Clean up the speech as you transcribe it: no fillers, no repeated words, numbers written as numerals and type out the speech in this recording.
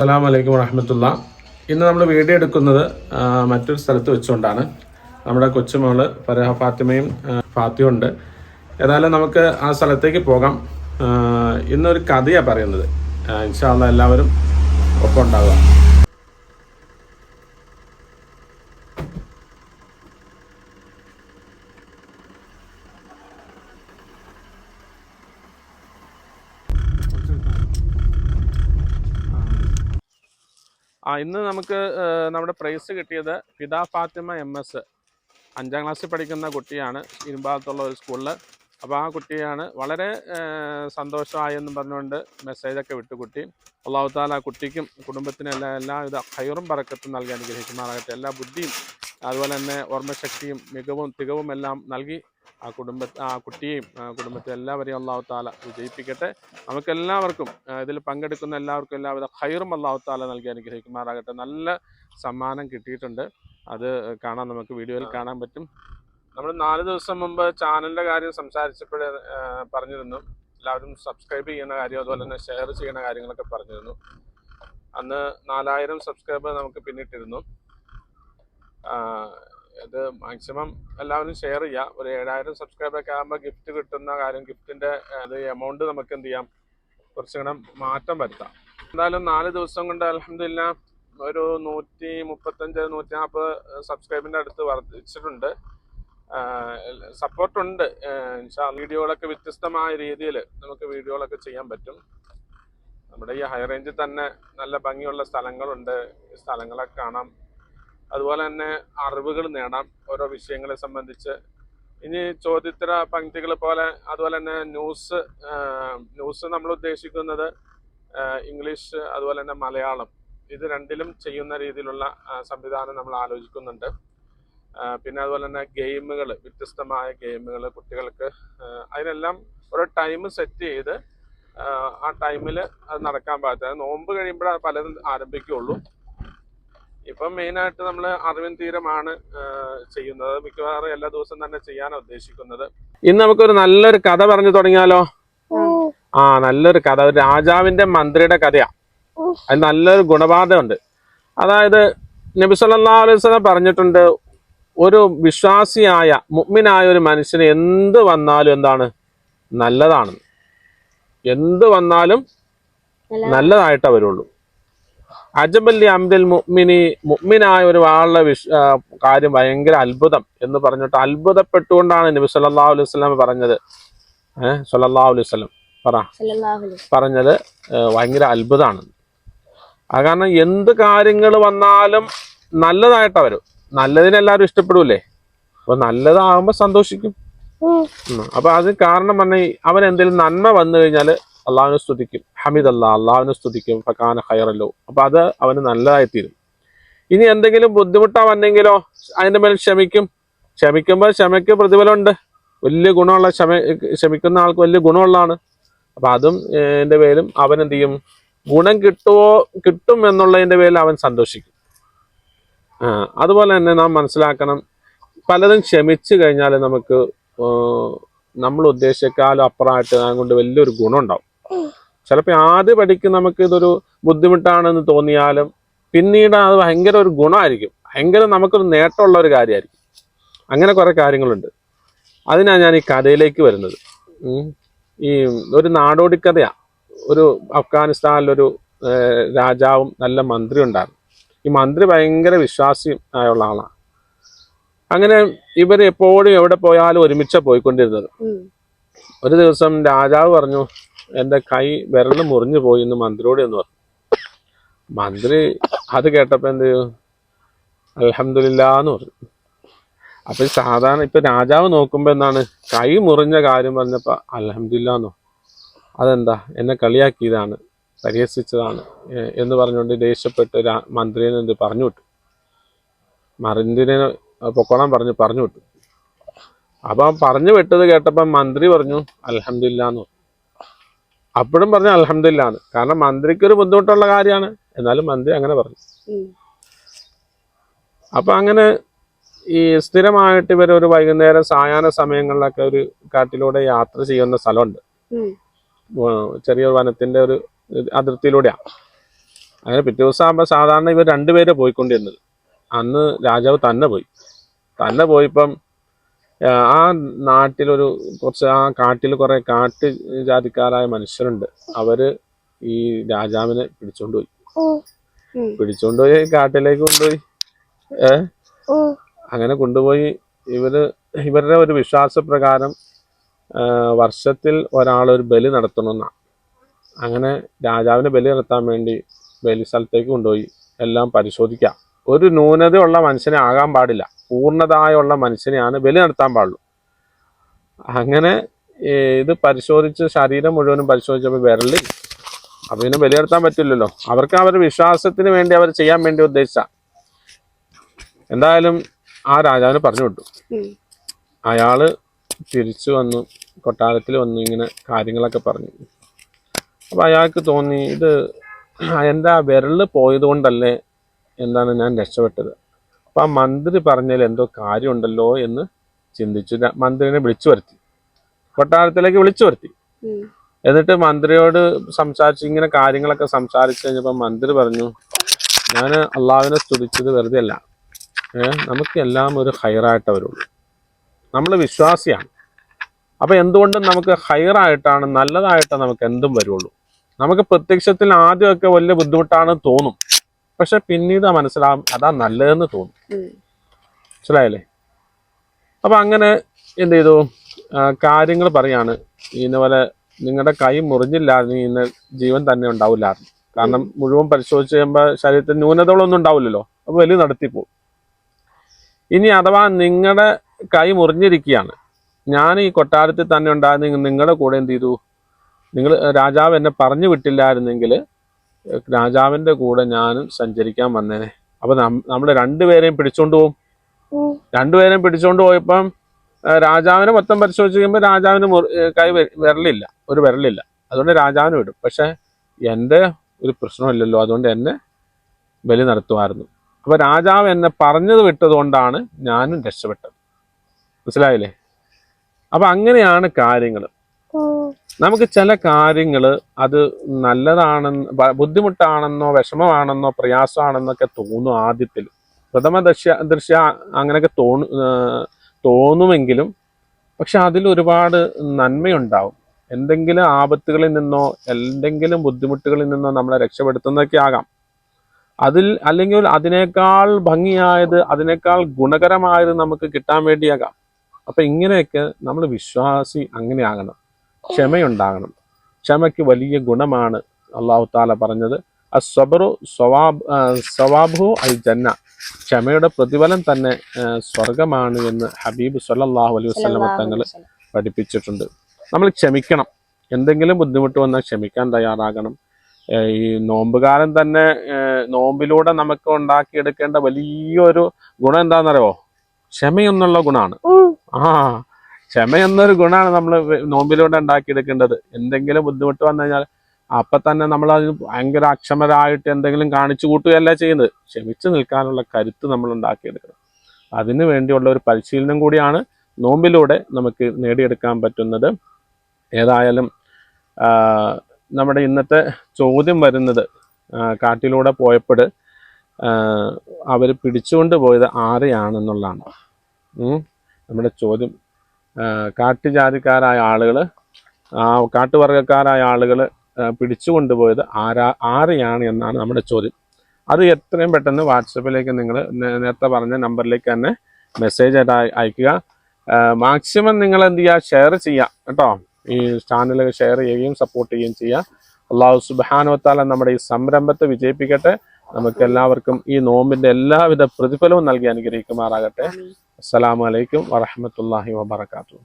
അസ്സലാമു അലൈക്കും വറഹ്മത്തുള്ള. ഇന്ന് നമ്മൾ വീഡിയോ എടുക്കുന്നത് മറ്റൊരു സ്ഥലത്ത് വെച്ചുകൊണ്ടാണ്. നമ്മുടെ കൊച്ചുമോള് ഫരഹ ഫാത്തിമയും ഫാത്തിയും ഉണ്ട്. ഏതായാലും നമുക്ക് ആ സ്ഥലത്തേക്ക് പോകാം. ഇന്നൊരു കഥയാണ് പറയുന്നത്. ഇൻഷാ അല്ലാഹ് എല്ലാവരും ഒപ്പം ഉണ്ടാവുക. ഇന്ന് നമുക്ക് നമ്മുടെ പ്രൈസ് കിട്ടിയത് ഫിദ ഫാത്തിമ MS 5ാം ക്ലാസ്സിൽ പഠിക്കുന്ന കുട്ടിയാണ്, ഇരുമ്പാലത്തുള്ള ഒരു സ്കൂളിൽ. അപ്പോൾ ആ കുട്ടിയാണ് വളരെ സന്തോഷമായെന്നും പറഞ്ഞുകൊണ്ട് മെസ്സേജൊക്കെ വിട്ടു കുട്ടി. അല്ലാഹു തആല ആ കുട്ടിക്കും കുടുംബത്തിനും എല്ലാവിധ ഖൈറും ബറക്കത്തും നൽകി അനുഗ്രഹിക്കുമാറാകട്ടെ. എല്ലാ ബുദ്ധിയും അതുപോലെ തന്നെ ഓർമ്മശക്തിയും മികവും തികവും എല്ലാം നൽകി ആ കുട്ടിയെയും കുടുംബത്തെ എല്ലാവരെയും അല്ലാഹു തആല വിജയിപ്പിക്കട്ടെ. നമുക്കെല്ലാവർക്കും ഇതിൽ പങ്കെടുക്കുന്ന എല്ലാവർക്കും എല്ലാവിധ ഖൈറും അല്ലാഹു തആല നൽകി അനുഗ്രഹിക്കുമാറാകട്ടെ. നല്ല സമ്മാനം കിട്ടിയിട്ടുണ്ട്. അത് കാണാൻ നമുക്ക് വീഡിയോയിൽ കാണാൻ പറ്റും. നമ്മൾ 4 ദിവസം മുമ്പ് ചാനലിൻ്റെ കാര്യം സംസാരിച്ചപ്പോഴേ പറഞ്ഞിരുന്നു എല്ലാവരും സബ്സ്ക്രൈബ് ചെയ്യുന്ന കാര്യം, അതുപോലെ തന്നെ ഷെയർ ചെയ്യുന്ന കാര്യങ്ങളൊക്കെ പറഞ്ഞിരുന്നു. അന്ന് 4000 സബ്സ്ക്രൈബർ നമുക്ക് പിന്നിട്ടിരുന്നു. ഇത് മാക്സിമം എല്ലാവരും ഷെയർ ചെയ്യുക. ഒരു 7000 സബ്സ്ക്രൈബറൊക്കെ ആകുമ്പോൾ ഗിഫ്റ്റ് കിട്ടുന്ന കാര്യം, ഗിഫ്റ്റിൻ്റെ അത് എമൗണ്ട് നമുക്ക് എന്ത് ചെയ്യാം, കുറച്ചുകൂടെ മാറ്റം വരുത്താം. എന്തായാലും 4 ദിവസം കൊണ്ട് അൽഹംദുലില്ലാഹ് ഒരു 135-140 സബ്സ്ക്രൈബിൻ്റെ അടുത്ത് വർദ്ധിച്ചിട്ടുണ്ട്. സപ്പോർട്ടുണ്ട്. വീഡിയോകളൊക്കെ വ്യത്യസ്തമായ രീതിയിൽ നമുക്ക് വീഡിയോകളൊക്കെ ചെയ്യാൻ പറ്റും. നമ്മുടെ ഈ ഹൈ റേഞ്ചിൽ തന്നെ നല്ല ഭംഗിയുള്ള സ്ഥലങ്ങളുണ്ട്. ഈ സ്ഥലങ്ങളൊക്കെ കാണാം. അതുപോലെ തന്നെ അറിവുകൾ നേടാം ഓരോ വിഷയങ്ങളെ സംബന്ധിച്ച്. ഇനി ചോദ്യോത്തര പങ്ക്തികൾ പോലെ, അതുപോലെ തന്നെ ന്യൂസ് നമ്മൾ ഉദ്ദേശിക്കുന്നത് ഇംഗ്ലീഷ് അതുപോലെ തന്നെ മലയാളം, ഇത് രണ്ടിലും ചെയ്യുന്ന രീതിയിലുള്ള സംവിധാനം നമ്മൾ ആലോചിക്കുന്നുണ്ട്. പിന്നെ അതുപോലെ തന്നെ ഗെയിമുകൾ, വ്യത്യസ്തമായ ഗെയിമുകൾ കുട്ടികൾക്ക്, അതിനെല്ലാം ഓരോ ടൈം സെറ്റ് ചെയ്ത് ആ ടൈമിൽ അത് നടക്കാൻ പാകത്തെ. നോമ്പ് കഴിയുമ്പോഴേ പലതും ആരംഭിക്കുകയുള്ളൂ. ഇപ്പം മെയിനായിട്ട് നമ്മൾ അറിവിൻ തീരമാണ് ചെയ്യുന്നത്. മിക്കവാറും എല്ലാ ദിവസവും തന്നെ ചെയ്യാനാണ് ഉദ്ദേശിക്കുന്നത്. ഇന്ന് നമുക്കൊരു നല്ലൊരു കഥ പറഞ്ഞു തുടങ്ങിയാലോ? നല്ലൊരു കഥ, ഒരു രാജാവിന്റെ മന്ത്രിയുടെ കഥയാണ്. അത് നല്ലൊരു ഗുണപാഠമുണ്ട്. അതായത് നബി സല്ലല്ലാഹു അലൈഹി വസല്ലം പറഞ്ഞിട്ടുണ്ട്, ഒരു വിശ്വാസിയായ മുഅ്മിനായ ഒരു മനുഷ്യന് എന്ത് വന്നാലും എന്താണ്, നല്ലതാണ്. എന്ത് വന്നാലും നല്ലതായിട്ടേ വരുള്ളൂ. അജബല്ലി അംരിൽ മുഅ്മിനി, മുഅ്മിനായ ഒരു ആളുടെ കാര്യം ഭയങ്കര അത്ഭുതം എന്ന് പറഞ്ഞിട്ട് അത്ഭുതപ്പെട്ടുകൊണ്ടാണ് നബി സല്ലല്ലാഹു അലൈഹി വസല്ലം പറഞ്ഞത്. സല്ലല്ലാഹു അലൈഹി വസല്ലം പറഞ്ഞത് ഭയങ്കര അത്ഭുതമാണ്. അത് കാരണം എന്ത് കാര്യങ്ങൾ വന്നാലും നല്ലതായിട്ടാ വരും. നല്ലതിനെല്ലാവരും ഇഷ്ടപ്പെടൂലേ? അപ്പൊ നല്ലതാകുമ്പോ സന്തോഷിക്കും. അപ്പൊ അത് കാരണം പറഞ്ഞാൽ അവൻ എന്തെങ്കിലും നന്മ വന്നു കഴിഞ്ഞാൽ അള്ളാഹുവിനെ സ്തുതിക്കും, അള്ളാഹുവിനെ സ്തുതിക്കും, ഫകാന ഖൈറല്ലോ. അപ്പൊ അത് അവന് നല്ലതായിത്തീരും. ഇനി എന്തെങ്കിലും ബുദ്ധിമുട്ടാ വന്നെങ്കിലോ അതിന്റെ മേൽ ക്ഷമിക്കുമ്പോൾ ക്ഷമയ്ക്ക് പ്രതിഫലമുണ്ട്. വലിയ ഗുണമുള്ള ക്ഷമിക്കുന്ന ആൾക്ക് വലിയ ഗുണമുള്ളതാണ്. അപ്പൊ അതും എൻ്റെ പേരും അവൻ എന്ത് ചെയ്യും, ഗുണം കിട്ടും എന്നുള്ളതിന്റെ പേരിൽ അവൻ സന്തോഷിക്കും. അതുപോലെ തന്നെ നാം മനസ്സിലാക്കണം, പലതും ക്ഷമിച്ചു കഴിഞ്ഞാൽ നമുക്ക് നമ്മൾ ഉദ്ദേശിച്ചേക്കാളും അപ്പുറമായിട്ട് അതുകൊണ്ട് വലിയൊരു ഗുണം ഉണ്ടാവും. ചിലപ്പോൾ ആദ്യ പടിക്ക് നമുക്ക് ഇതൊരു ബുദ്ധിമുട്ടാണെന്ന് തോന്നിയാലും പിന്നീട് അത് ഭയങ്കര ഒരു ഗുണമായിരിക്കും, ഭയങ്കര നമുക്കൊരു നേട്ടമുള്ള ഒരു കാര്യമായിരിക്കും. അങ്ങനെ കുറെ കാര്യങ്ങളുണ്ട്. അതിനാണ് ഞാൻ ഈ കഥയിലേക്ക് വരുന്നത്. ഈ ഒരു നാടോടിക്കഥയാണ്. ഒരു അഫ്ഗാനിസ്ഥാനിലൊരു രാജാവും നല്ല മന്ത്രി ഉണ്ടായിരുന്നു. ഈ മന്ത്രി ഭയങ്കര വിശ്വാസി ആയുള്ള ആളാണ്. അങ്ങനെ ഇവർ എപ്പോഴും എവിടെ പോയാലും ഒരുമിച്ചാണ് പോയിക്കൊണ്ടിരുന്നത്. ഒരു ദിവസം രാജാവ് പറഞ്ഞു, എൻ്റെ വിരൽ മുറിഞ്ഞു പോയി എന്ന് മന്ത്രിയോട് എന്ന് പറഞ്ഞു. മന്ത്രി അത് കേട്ടപ്പോ എന്ത് ചെയ്തു, അൽഹംദുലില്ലാന്ന് പറഞ്ഞു. അപ്പൊ സാധാരണ ഇപ്പൊ രാജാവ് നോക്കുമ്പോ എന്താണ്, കൈ മുറിഞ്ഞ കാര്യം പറഞ്ഞപ്പോ അൽഹംദുലില്ലാന്നോ, അതെന്താ എന്നെ കളിയാക്കിയതാണ്, പരിഹസിച്ചതാണ് എന്ന് പറഞ്ഞുകൊണ്ട് ദേഷ്യപ്പെട്ട് മന്ത്രിനെ എന്ത് പറഞ്ഞു വിട്ടു. മന്ത്രിനെ പൊക്കോളാൻ പറഞ്ഞു വിട്ടു. അപ്പൊ പറഞ്ഞു വിട്ടത് കേട്ടപ്പോ മന്ത്രി പറഞ്ഞു അൽഹംദുലില്ലാന്ന് പറഞ്ഞു. അപ്പോഴും പറഞ്ഞു അൽഹംദുലില്ലാന്ന്. കാരണം മന്ത്രിക്ക് ഒരു ബുദ്ധിമുട്ടുള്ള കാര്യമാണ്, എന്നാലും മന്ത്രി അങ്ങനെ പറഞ്ഞു. അപ്പൊ അങ്ങനെ ഈ സ്ഥിരമായിട്ട് ഇവരൊരു വൈകുന്നേരം സായാഹ്ന സമയങ്ങളിലൊക്കെ ഒരു കാട്ടിലൂടെ യാത്ര ചെയ്യുന്ന സ്ഥലമുണ്ട്. ചെറിയൊരു വനത്തിന്റെ ഒരു അതിർത്തിയിലൂടെയാണ്. അങ്ങനെ പിറ്റേ ദിവസം ആകുമ്പോൾ സാധാരണ ഇവർ രണ്ടുപേരെ പോയിക്കൊണ്ടിരുന്നത്. അന്ന് രാജാവ് തന്നെ പോയിപ്പം ആ നാട്ടിലൊരു ആ കാട്ടിൽ കുറെ കാട്ട് ജാതിക്കാരായ മനുഷ്യരുണ്ട്. അവര് ഈ രാജാവിനെ പിടിച്ചോണ്ടുപോയി കാട്ടിലേക്ക് കൊണ്ടുപോയി. അങ്ങനെ കൊണ്ടുപോയി ഇവരുടെ ഒരു വിശ്വാസപ്രകാരം വർഷത്തിൽ ഒരാളൊരു ബലി നടത്തണമെന്നാണ്. അങ്ങനെ രാജാവിനെ ബലി നടത്താൻ വേണ്ടി ബലി സ്ഥലത്തേക്ക് കൊണ്ടുപോയി എല്ലാം പരിശോധിക്കാം. ഒരു ന്യൂനതയുള്ള മനുഷ്യനെ ആകാൻ പാടില്ല, പൂർണ്ണതായുള്ള മനുഷ്യനെയാണ് ബലി നടത്താൻ പാടുള്ളൂ. അങ്ങനെ ഇത് പരിശോധിച്ച് ശരീരം മുഴുവനും പരിശോധിച്ചപ്പോൾ വിരലിൽ. അപ്പൊ ഇതിനെ ബലി നടത്താൻ പറ്റില്ലല്ലോ. അവർക്ക് അവരുടെ വിശ്വാസത്തിന് വേണ്ടി അവർ ചെയ്യാൻ വേണ്ടി ഉദ്ദേശിച്ച. എന്തായാലും ആ രാജാവിന് പറഞ്ഞു വിട്ടു. അയാള് തിരിച്ചു വന്നു, കൊട്ടാരത്തിൽ വന്നു, ഇങ്ങനെ കാര്യങ്ങളൊക്കെ പറഞ്ഞു. അപ്പൊ അയാൾക്ക് തോന്നി, ഇത് എൻ്റെ ആ വിരല് പോയത് കൊണ്ടല്ലേ എന്താണ് ഞാൻ രക്ഷപ്പെട്ടത്. അപ്പൊ ആ മന്ത്രി പറഞ്ഞതിൽ എന്തോ കാര്യമുണ്ടല്ലോ എന്ന് ചിന്തിച്ചു. മന്ത്രിനെ വിളിച്ചു വരുത്തി, കൊട്ടാരത്തിലേക്ക് വിളിച്ചു വരുത്തി. എന്നിട്ട് മന്ത്രിയോട് സംസാരിച്ച് ഇങ്ങനെ കാര്യങ്ങളൊക്കെ സംസാരിച്ചു കഴിഞ്ഞപ്പോൾ മന്ത്രി പറഞ്ഞു, ഞാൻ അള്ളാഹുവിനെ സ്തുതിച്ചത് വെറുതെ അല്ല. നമുക്ക് എല്ലാം ഒരു ഹൈറായിട്ടേ വരുള്ളൂ. നമ്മൾ വിശ്വാസിയാണ്. അപ്പൊ എന്തുകൊണ്ടും നമുക്ക് ഹൈറായിട്ടാണ്, നല്ലതായിട്ടാണ് നമുക്ക് എന്തും വരുള്ളൂ. നമുക്ക് പ്രത്യക്ഷത്തിൽ ആദ്യമൊക്കെ വലിയ ബുദ്ധിമുട്ടാണ് തോന്നും, പക്ഷെ പിന്നീട് മനസ്സിലാവും അതാ നല്ലതെന്ന് തോന്നും. മനസ്സിലായല്ലേ? അപ്പൊ അങ്ങനെ എന്ത് ചെയ്തു, കാര്യങ്ങൾ പറയാണ്. ഇന്നപോലെ നിങ്ങളുടെ കൈ മുറിഞ്ഞില്ലായിരുന്നു, ഇന്ന് ജീവൻ തന്നെ ഉണ്ടാവില്ലായിരുന്നു. കാരണം മുഴുവൻ പരിശോധിച്ച് കഴിയുമ്പോൾ ശരീരത്തിൽ ന്യൂനതകളൊന്നും ഉണ്ടാവില്ലല്ലോ. അപ്പൊ വലിയ നടത്തിപ്പോവും. ഇനി അഥവാ നിങ്ങളുടെ കൈ മുറിഞ്ഞിരിക്കുകയാണ്, ഞാൻ ഈ കൊട്ടാരത്തിൽ തന്നെ ഉണ്ടായിരുന്നെങ്കിൽ നിങ്ങളുടെ കൂടെ എന്ത് ചെയ്തു, രാജാവ് എന്നെ പറഞ്ഞു വിട്ടില്ലായിരുന്നെങ്കിൽ രാജാവിന്റെ കൂടെ ഞാനും സഞ്ചരിക്കാൻ വന്നേനെ. അപ്പൊ നമ്മൾ രണ്ടുപേരെയും പിടിച്ചോണ്ട് പോകും. രണ്ടുപേരെയും പിടിച്ചോണ്ട് പോയപ്പം രാജാവിനെ മൊത്തം പരിശോധിച്ച് കഴിയുമ്പോൾ രാജാവിന് കൈ ഒരു വിരലില്ല. അതുകൊണ്ട് രാജാവിന് വിടും. പക്ഷെ എൻ്റെ ഒരു പ്രശ്നമില്ലല്ലോ, അതുകൊണ്ട് എന്നെ ബലി നടത്തുമായിരുന്നു. അപ്പൊ രാജാവ് എന്നെ പറഞ്ഞത് വിട്ടത് കൊണ്ടാണ് ഞാനും രക്ഷപ്പെട്ടത്. മനസ്സിലായില്ലേ? അപ്പൊ അങ്ങനെയാണ് കാര്യങ്ങൾ. നമുക്ക് ചില കാര്യങ്ങൾ അത് നല്ലതാണെന്ന്, ബുദ്ധിമുട്ടാണെന്നോ വിഷമമാണെന്നോ പ്രയാസമാണെന്നൊക്കെ തോന്നും ആദ്യത്തിൽ. പ്രഥമ ദൃശ്യ അങ്ങനെയൊക്കെ തോന്നുമെങ്കിലും പക്ഷെ അതിൽ ഒരുപാട് നന്മയുണ്ടാവും. എന്തെങ്കിലും ആപത്തുകളിൽ നിന്നോ എന്തെങ്കിലും ബുദ്ധിമുട്ടുകളിൽ നിന്നോ നമ്മളെ രക്ഷപ്പെടുത്തുന്നതൊക്കെ ആകാം. അല്ലെങ്കിൽ അതിനേക്കാൾ ഭംഗിയായത്, അതിനേക്കാൾ ഗുണകരമായത് നമുക്ക് കിട്ടാൻ വേണ്ടിയാകാം. അപ്പൊ ഇങ്ങനെയൊക്കെ നമ്മൾ വിശ്വാസി അങ്ങനെ ആകണം. ക്ഷമയുണ്ടാകണം. ക്ഷമയ്ക്ക് വലിയ ഗുണമാണ് അള്ളാഹു താല പറഞ്ഞത്, അസ്സബ്റു സവാബു അൽ ജന്ന. ക്ഷമയുടെ പ്രതിഫലം തന്നെ സ്വർഗമാണ് എന്ന് ഹബീബ് സല്ലല്ലാഹു അലൈഹി വസല്ലം തങ്ങൾ പഠിപ്പിച്ചിട്ടുണ്ട്. നമ്മൾ ക്ഷമിക്കണം. എന്തെങ്കിലും ബുദ്ധിമുട്ട് വന്നാൽ ക്ഷമിക്കാൻ തയ്യാറാകണം. ഈ നോമ്പുകാലം തന്നെ, നോമ്പിലൂടെ നമുക്ക് ഉണ്ടാക്കിയെടുക്കേണ്ട വലിയൊരു ഗുണം എന്താണെന്നറിയോ? ക്ഷമയെന്നുള്ള ഗുണമാണ്. ക്ഷമയെന്നൊരു ഗുണമാണ് നമ്മൾ നോമ്പിലൂടെ ഉണ്ടാക്കിയെടുക്കേണ്ടത്. എന്തെങ്കിലും ബുദ്ധിമുട്ട് വന്നു കഴിഞ്ഞാൽ അപ്പൊ തന്നെ നമ്മൾ അതിന് ഭയങ്കര അക്ഷമരായിട്ട് എന്തെങ്കിലും കാണിച്ചു കൂട്ടുകയല്ല ചെയ്യുന്നത്. ക്ഷമിച്ചു നിൽക്കാനുള്ള കരുത്ത് നമ്മൾ ഉണ്ടാക്കിയെടുക്കണം. അതിനു വേണ്ടിയുള്ള ഒരു പരിശീലനം കൂടിയാണ് നോമ്പിലൂടെ നമുക്ക് നേടിയെടുക്കാൻ പറ്റുന്നത്. ഏതായാലും നമ്മുടെ ഇന്നത്തെ ചോദ്യം വരുന്നത്, കാട്ടിലൂടെ പോയപ്പോൾ അവർ പിടിച്ചുകൊണ്ട് പോയത് ആരെയാണെന്നുള്ളതാണ് നമ്മുടെ ചോദ്യം. കാട്ടുജാതിക്കാരായ ആളുകൾ, കാട്ടുവർഗക്കാരായ ആളുകൾ പിടിച്ചുകൊണ്ടുപോയത് ആരെയാണ് എന്നാണ് നമ്മുടെ ചോദ്യം. അത് എത്രയും പെട്ടെന്ന് വാട്സപ്പിലേക്ക് നിങ്ങൾ നേരത്തെ പറഞ്ഞ നമ്പറിലേക്ക് തന്നെ മെസ്സേജ് അയക്കുക. മാക്സിമം നിങ്ങൾ എന്ത് ചെയ്യുക, ഷെയർ ചെയ്യുക കേട്ടോ. ഈ ചാനൽ ഷെയർ ചെയ്യുകയും സപ്പോർട്ട് ചെയ്യുകയും ചെയ്യുക. അള്ളാഹു സുബ്ഹാനഹു വ തആല നമ്മുടെ ഈ സംരംഭത്തെ വിജയിപ്പിക്കട്ടെ. നമുക്ക് എല്ലാവർക്കും ഈ നോമ്പിന്റെ എല്ലാവിധ പ്രതിഫലവും നൽകി അനുഗ്രഹിക്കുമാറാകട്ടെ. അസ്സലാമു അലൈക്കും വറഹ്മത്തുള്ളാഹി വബറകാതുഹു.